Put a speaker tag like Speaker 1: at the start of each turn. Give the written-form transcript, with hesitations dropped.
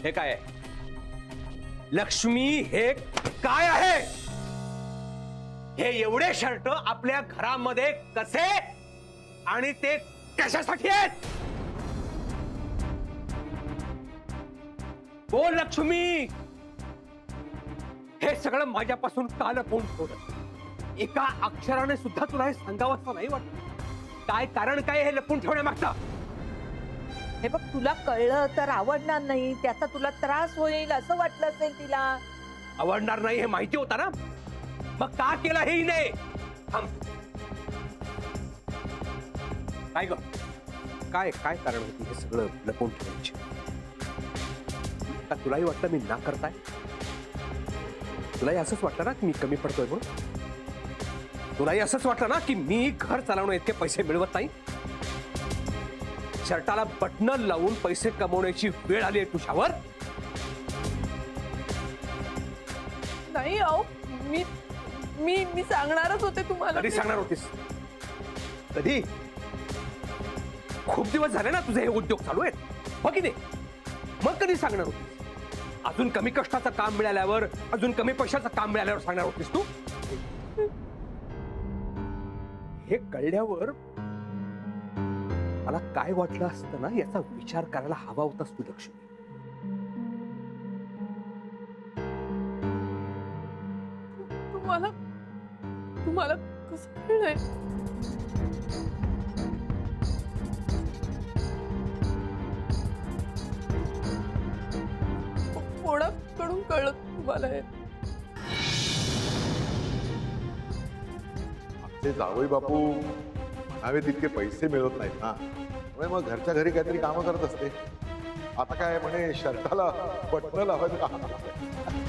Speaker 1: हे काय आहे? लक्ष्मी हे काय आहे? हे एवढे शर्ट आपल्या घरामध्ये कसे आणि ते कशासाठी आहेत? बोल लक्ष्मी. हे सगळं माझ्यापासून का लपवून ठेवलं? एका अक्षराने सुद्धा तुला हे सांगावंसं नाही वाटत? काय कारण काय हे लपवून ठेवण्यामागचं?
Speaker 2: हे बघ, तुला कळलं तर आवडणार नाही, त्याचा तुला त्रास होईल असं वाटलं असेल तिला.
Speaker 1: आवडणार नाही हे माहिती होता ना, मग का केलं हेही नाही? काय ग, काय काय कारण होती हे सगळं लपवून ठेवायची? का तुलाही वाटलं मी ना करताय? तुलाही असंच वाटलं ना की मी कमी पडतोय म्हणून? तुलाही असंच वाटलं ना की मी घर चालवणं इतके पैसे मिळवत नाही? शर्टाला बटन लावून पैसे कमवण्याची वेळ आली आहे तुझ्यावर?
Speaker 2: नाही अहो, मी मी मी सांगणारच होते तुम्हाला.
Speaker 1: कधी सांगणार होतीस? कधी? खूप दिवस झाले ना तुझे हे उद्योग चालू आहेत, हो की नाही? मग कधी सांगणार होतीस? अजून कमी कष्टाचं काम मिळाल्यावर, अजून कमी पैशाचं काम मिळाल्यावर सांगणार होतीस तू? हे कळल्यावर मला काय वाटलं असतं ना याचा विचार करायला हवा होतास तू लक्ष्मी.
Speaker 2: तुम्हाला तुम्हाला कसं कळलंय? कोणाकडून कळलं तुम्हाला हे?
Speaker 3: आमचे जावई बापू म्हणावे तितके पैसे मिळत नाहीत ना, त्यामुळे मग घरच्या घरी काहीतरी कामं करत असते. आता काय म्हणे शर्टाला बटणं लावायचं काम करते.